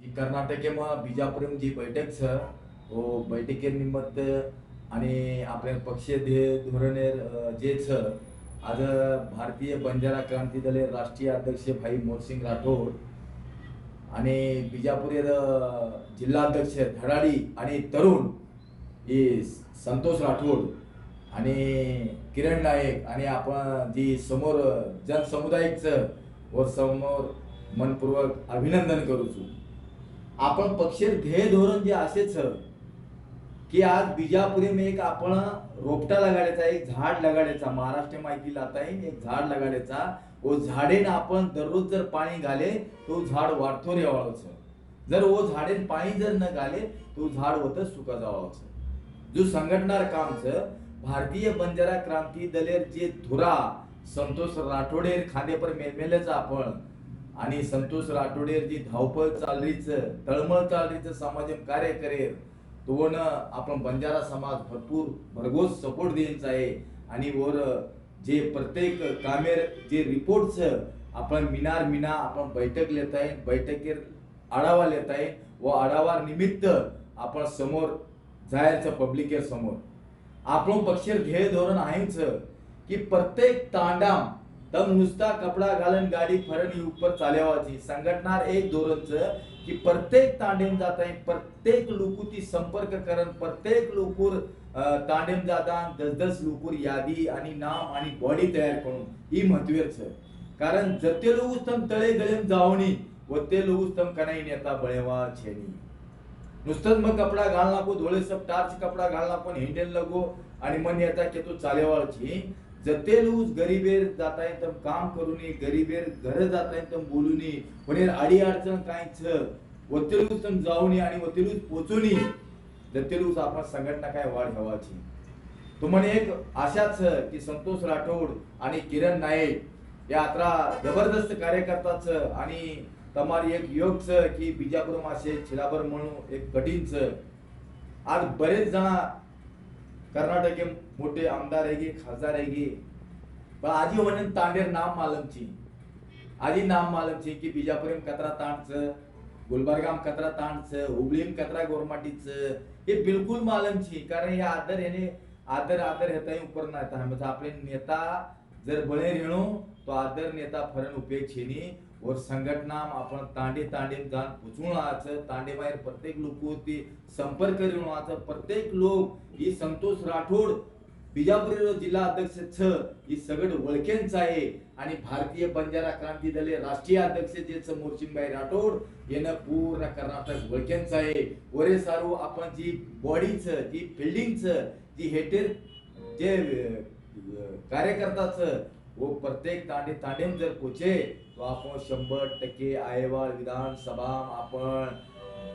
की कर्नाटकेમાં બીજાપુરમ જે बैठक છે वो बैठकेर निमित्त आणि आपल्या पक्षीय ध्येय धोरणे जे છે आज भारतीय बंजारा क्रांती दल राष्ट्रीय अध्यक्ष भाई मोहसिंग राठोड आणि बिजापूर जिल्हाध्यक्ष धडाडी आणि तरुण हे संतोष राठोड आणि किरण नायक आणि आपण जी समोर जनसमुदायचं वर समोर मनपूर्वक अभिनंदन करूचू. आपण पक्षीय ध्येय धोरण जे असेच की आज बिजापुरी में एक आपण रोपटा लगाडायचा, एक झाड लगाडायचा, महाराष्ट्र माहिती लाता येईल एक झाड लगाडायचा. वो झाडेन आपण दररोज जर पाणी घाले तो झाड वाढतो रे वाळाचं. जर वो झाडेन पाणी जर न घाले तो झाड होतं सुका जावाचं. जो संघटनार कामचं भारतीय बंजारा क्रांती दलेर जे धुरा संतोष राठोडेर खांदे पर मेलमेलच आपण आणि संतोष राठोडेर जी धावपळ चालरीच तळमळ चालरीच समाजम कार्य करेल तो न आपण बंजारा समाज भरपूर भरघोस सपोर्ट द्यायचा आहे. आणि वर जे प्रत्येक कामेर जे रिपोर्ट्स आपण मिना आपण बैठक लेताय, बैठकीर आढावा लेताय व आढावा निमित्त आपण समोर जायचं पब्लिकेर समोर. आपण पक्षीय ध्येय धोरण आहेच की प्रत्येक तांडाम तम नुसता कपडा घालन गाडी फरणी ऊपर चालवायची. संघटनार एक धोरणच की प्रत्येक तांडेम जाता प्रत्येक लोकुती संपर्क करण, प्रत्येक लोकूर तांडेम जाता 10-10 लोकूर यादी आणि नाम आणि बॉडी तयार करून ही महत्वाचं. कारण जते लोक तम तळे गळेम जावणी व ते लोक तम कनाई नेता बळेवा छेनी. नुसतंच मग कपडा घाल नको धोळे सब टार्च कपडा घाल नको हिंडेल लगो आणि मन येता की तो चालेवाळची. जते लोक गरीबेर जाताय तम काम करूनी, गरीबेर घर जाताय तम बोलूनी, पण आडी अडचण काहीच वते लोक तम जाऊनी आणि वते लोक पोचूनी जते लोक आपण संघटना काय वाढ हवाची. तुम्हाला एक आशाच की संतोष राठोड आणि किरण नायक या अत्रा जबरदस्त कार्यकर्ताच आणि तमारी एक योग की बिजापूर मासे छिलाबर म्हणून एक कठीणच. आज बरेच जण कर्नाटक मोठे आमदार आहे खासदार आहे पण आजी म्हणून तांडेर नाम मालमची आजी नाम मालमची की बिजापुरम कतरा तांडच, गुलबर्गाम कतरा तांडच, हुबळीम कतरा गोरमाटीच हे बिलकुल मालमची. कारण हे आदर याने आदर हेता ऊपर ना म्हणजे आपले नेता जर बळे रेणू तो आदर नेता फरण उपयोग छेनी और संघटना आपण तांडे जाण पुचवणाचं तांडे बाहेर प्रत्येक लोक होती संपर्क करूणाचं प्रत्येक लोक ही संतोष राठोड बिजापूर जिल्हा अध्यक्ष ही सगळं ओळखेंच आहे. आणि भारतीय बंजारा क्रांती दल राष्ट्रीय अध्यक्ष जे मोर्शिंगभाई राठोड यानं पूर्ण कर्नाटक ओळखेंच आहे. वरे सारू आपण जी बॉडीच जी फिल्डिंगच जी हेटेर जे कार्यकर्ताच वो प्रत्येक तांडेम जर पोचे तो आपण 100% आयवाळ विधानसभा आपण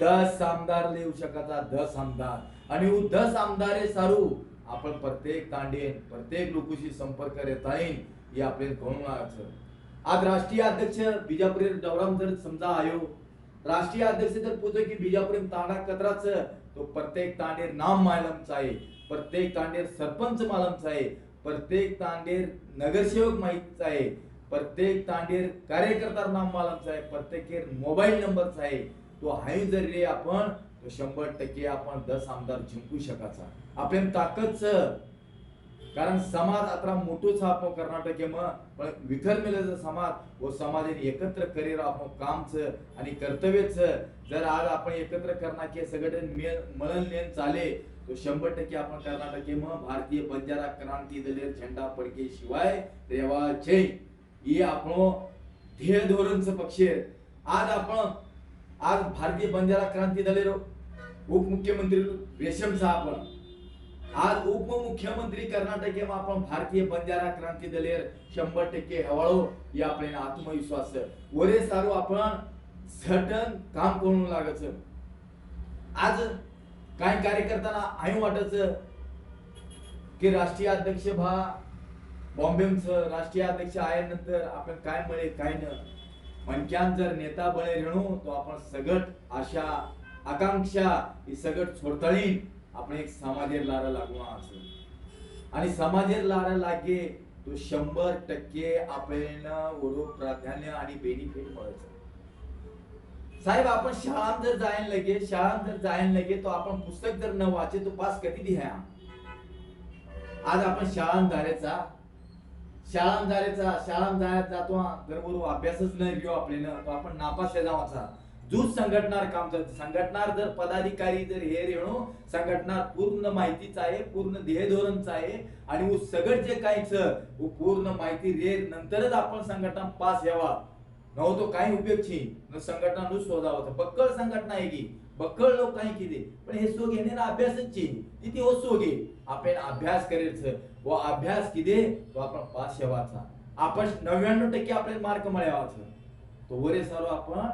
10 आमदार लिहू शकाचा 10 आमदार आणि 10 आमदारे सारू आपण प्रत्येक तांडेन प्रत्येक लोकशी संपर्क रेता येईल हे आपल्याला कळून. आज राष्ट्रीय अध्यक्ष बिजापूर दौराम जर समजा आयो राष्ट्रीय अध्यक्ष जर पोचो की बिजापूर तांडा कतराच तो प्रत्येक तांडेर नाम मालमच आहे, प्रत्येक तांडेर सरपंच मालमच आहे, प्रत्येक तांडेर नगरसेवक माहित आहे, प्रत्येक तांडेर कार्यकर्ता नाम मालमच आहे, प्रत्येक मोबाईल नंबरच आहे. तो हाय जर रे आपण तो 100% आपण 10 आमदार जिंकू शकाचा आपल्या ताकदच. कारण समाज आता मोठोच आपण कर्नाटक पण विखरलेलं समाज व समाजाने एकत्र करेर आपण कामच आणि कर्तव्यच. जर आज आपण एकत्र करणार की सगळे मळण नेन चाले तो 100% आपण कर्नाटक भारतीय बंजारा क्रांती दलेर झेंडा पडके शिवाय रेवाचे ही आपण ध्येय धोरणच पक्ष. आज भारतीय बंजारा क्रांती दलेर उपमुख्यमंत्री रेशम साहब आज उपमुख्यमंत्री कर्नाटक आपण भारतीय बंजारा क्रांती दलेर 100% हवाळो या आपल्याला आत्मविश्वास वरे सारू आपण सटन काम करून लागच. आज काय कार्यकर्त्यांना आई वाटच की राष्ट्रीय अध्यक्ष बॉम्बेच राष्ट्रीय अध्यक्ष आल्यानंतर आपण काय मिळे काय न मनक्यान जर नेता बळे रेणू तो आपण सगळं आशा आकांक्षा ही सगळं छोडताळीन आपण एक समाजेर लारा लागू आणि समाजेर लारा लागे तो 100% आपल्याला ओढो प्राधान्य आणि बेनिफिट मिळायचं. साहेब आपण शाळांत जर जायन लगे तो आपण पुस्तक जर न वाचे तो पास कधी दिया. आज आपण शाळांत जायचा तो बरोबर अभ्यासच नाही घेऊ आपल्याला तो आपण नापास जावाचा जूच संघटनार काम करत संघटनार जर पदाधिकारी जर हे रेणू संघटनार पूर्ण माहितीच आहे पूर्ण ध्येय धोरणच आहे आणि वो सगळं जे काहीच वो पूर्ण माहिती रे नंतरच आपण संघटना पास यावा नव तो काही उपयोग छी न संघटना नु शोधावं बक्कळ संघटना आहे की बक्कळ लोक काही किती पण हे सो घेणे ना अभ्यासच ची तिथे हो सो घे आपण अभ्यास करायचं व अभ्यास किती तो आपण पास यावाचा आपण 99% आपले मार्क मिळवायचं तो वरे सर्व आपण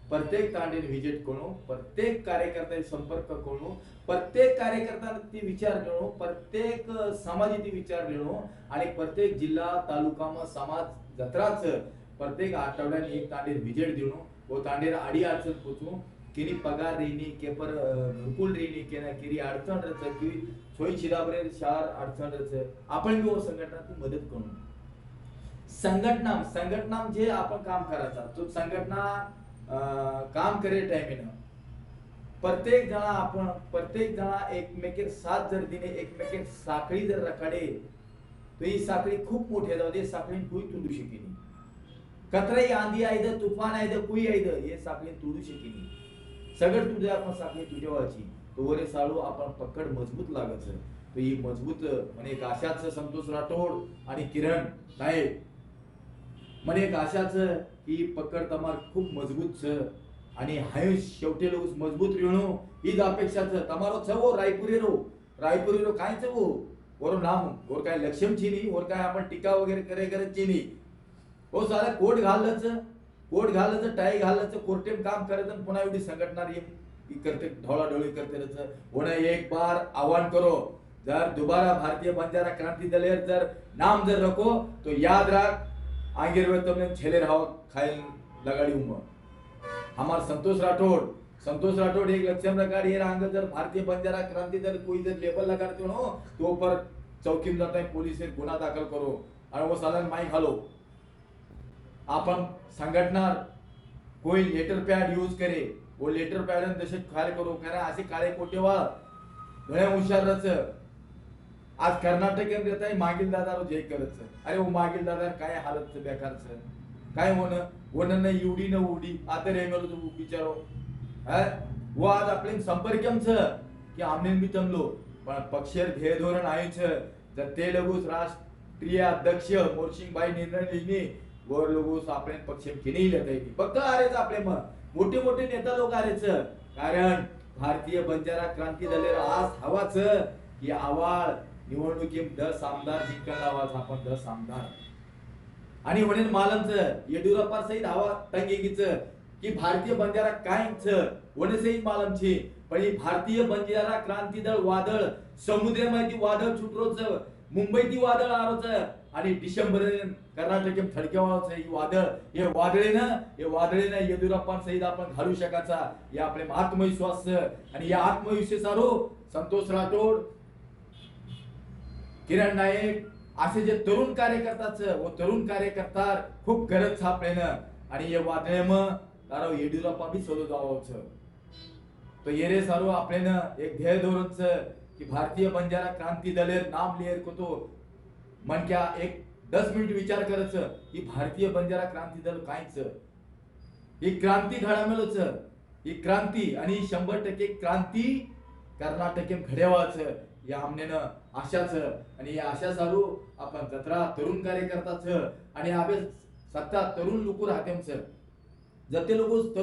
प्रत्येक तांडीने व्हिजिट करू प्रत्येक कार्यकर्त्याचे संपर्क करू प्रत्येक कार्यकर्त्याने ती विचार घेणं प्रत्येक समाजाचे विचार घेणं आणि प्रत्येक जिल्हा तालुका म समाज जत्राच प्रत्येक आठवड्याने एक तांडीर व्हिजिट देणं व तांडीर आडी अडचण पोचू किरी पगार रेनी केपर घरकुल रेनी केना किरी अडचण रच की सोयी चिराबरे शार अडचण रच आपण भी वो संघटनाची मदत करू संघटना जे आपण काम करायचा तो संघटना काम करे टाइम प्रत्येक जना एकमेके साथ जर दिने एकमेके साखळी जर रखाडे तो ही साखळी खूप मोठी जाऊ दे साखळी कोई तुडू शकेनी कतराई आंधी आहे तुफान आहे कोई आहे हे साखळी तुडू शकेनी सगळं तुझे आपण साखळी तुझ्यावाची तो वरे साळू आपण पकड मजबूत लागत तो ही मजबूत म्हणजे एक आशाच संतोष राठोड आणि किरण नाईक મને એક આશા છે કે પકડ તમાર ખૂબ મજબૂત છે અને હાય शेवटे लोक मजबूत રહેણો ઈ જ અપેક્ષા છે તમારો છવો રાયપુરીરો કાઈ છવો ઓરો નામ ઓર કાઈ લક્ष्यम छी नहीं और काय आपण टीका वगैरे करे करत छी नहीं ओ साला कोट घाललच टाई घाललच कोर्टेम काम करत पुन्हा एवढी संघटना ही करते ढोळा ढोळी करते होणे एक बार आह्वान करो जर दोबारा भारतीय बंजारा क्रांति दल जर नाम जर रखो तो याद रख आगे तुमने छेले रहा खाइल लगाड़ी उम्र हमार संतोष राठौड़ एक लक्ष्यम लगाड़ी ये रंग जर भारतीय बंजारा क्रांति दल कोई जर लेबल लगाते हो तो ऊपर चौकी में जाता है पुलिस ने गुना दाखल करो और वो सालन माइक हालो अपन संघटना कोई लेटर पैड यूज करे वो लेटर पैड दशक खाली करो करा असे काळे कोटेवा घणे हुशार रच आज कर्नाटक देता है मागील दादा जय करत अरे वो मागील दादा काय हालत बेकार काय होणं न एवढी न उडी आता रेंगलो तो बिचारो वो आज आपले संपर्कम की आमने भी तमलो पण पक्षीय ध्येय धोरण आहे जर ते लगूच राष्ट्रीय अध्यक्ष मोर्शिंग भाई निर्णय लेणे वर लगूच आपले पक्ष किनी लेता फक्त आरेच आपले मोठे मोठे नेता लोक आरेच कारण भारतीय बंजारा क्रांती दल आज हवाच की आवाळ निवडणुकीत 10 आमदार जिंकला आवाज आपण 10 आमदार आणि म्हणेन मालमच येडियुरप्पा सहित हवा तंगेगीच की भारतीय बंजारा कायच वने सहित मालमची पण ही भारतीय बंजारा क्रांती दल वादळ समुद्रामध्ये वादळ छुटरोच मुंबईती वादळ आरोच आणि डिसेंबर कर्नाटक थडकेवाळच ही वादळ हे वादळेनं येडियुरप्पा सहित आपण घालू शकाचा या आपले आत्मविश्वास आणि या आत्मविश्वासारो संतोष राठोड किरण नाईक असे जे तरुण कार्यकर्ता खूप गरज आपल्यानं आणि हे वादळेम तारो येडियुरप्पा भी सोलो जावच तो येरे सारो आपल्यानं एक ध्येय धोरणच की भारतीय बंजारा क्रांती दलेर नाम लिएर को तो मन क्या एक 10 मिनिट विचार करच की भारतीय बंजारा क्रांती दल कायच ही क्रांती घडामेलोच ही क्रांती आणि 100% क्रांती कर्नाटकेम घडेवाच या आमनेनं आशाच आणि या आशा सारू आपण जत्रा तरुण कार्यकर्ताच आणि आबे सत्ता तरुण लोक राहतेमच जते लोक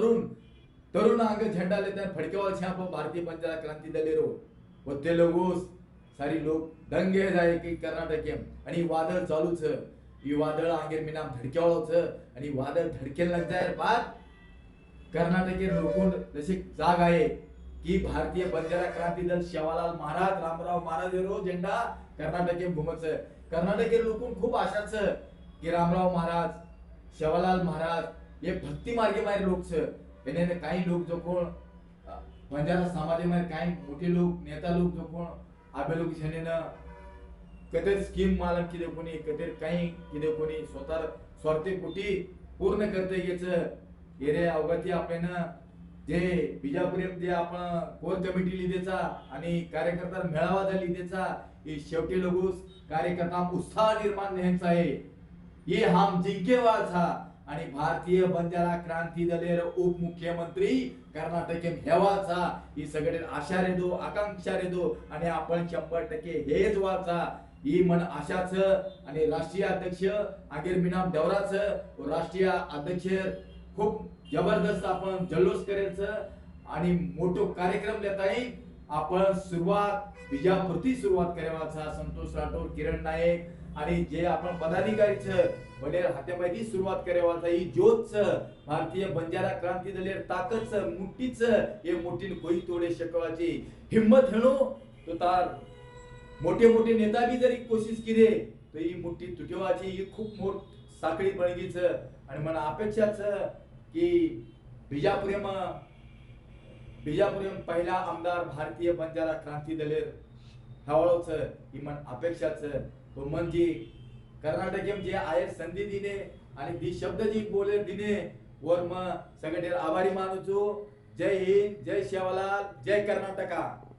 तरुण आगे झंडा लेते फडकेवाल छाप भारतीय बंजारा क्रांती दलेरो व ते लोग सारी लोक दंगे जाय की कर्नाटकेम आणि वादळ चालूच ही वादळ आगे मिनाम धडकेवाळच आणि वादळ धडकेल लग जाय बाद कर्नाटके लोकून जसे जाग आहे की भारतीय बंजारा क्रांती दल शेवालाल महाराज रामराव महाराज रो झेंडा कर्नाटके घुमच कर्नाटके लोकून खूप आशाच की रामराव महाराज शेवालाल महाराज हे भक्ती मार्गे मारे लोक याने काही लोक जो कोण बंजारा समाजामध्ये काही मोठे लोक नेता लोक जो कोण आबे लोक झेनेन कते स्कीम मालम किदे कोणी कते काही किदे कोणी स्वतः स्वार्थी पोटी पूर्ण करते याच येरे अवगती आपल्यानं जे बिजापुरेम जे आपण कोर कमिटी लिहिदेचा आणि कार्यकर्ता मेळावा झाला लिहिदेचा हे शेवटी लगूस कार्यकर्ता उत्साह निर्माण न्यायचा आहे ये हम जिंकेवाचा आणि भारतीय बंजारा क्रांती दलेर उपमुख्यमंत्री कर्नाटक हेवाचा ही सगळे आशा रेदो आकांक्षा रेदो आणि आपण 100% हेच वाचा ही मन आशाच आणि राष्ट्रीय अध्यक्ष आगीर मिनाम देवराच राष्ट्रीय अध्यक्ष खूप जबरदस्त आपण जल्लोष करायचं आणि मोठो कार्यक्रम लेताय आपण सुरुवात बिजापूरती सुरुवात करावाचा संतोष राठोड किरण नायक आणि जे आपण पदाधिकारीच वडेर हात्यापायची सुरुवात करावाचा ही जोतच भारतीय बंजारा क्रांती दलेर ताकदच मुठीच हे मुठीन कोई तोडे शकवाची हिम्मत हेणो तो तार मोठे मोठे नेता बी जरी कोशिश केली तर ही मुठी तुटवाची ही खूप मोठ साखळी बळगीच आणि मला अपेक्षाच की बिजापुरेम पहिला आमदार भारतीय बंजारा क्रांती दलेर हवाळोच ही मन अपेक्षाच तो म्हणजे कर्नाटक जे आहे संधी दिने आणि ती शब्द जी बोले दिने वर मग सगळे आभारी मानूचो जय हिंद जय शेवालाल जय कर्नाटका.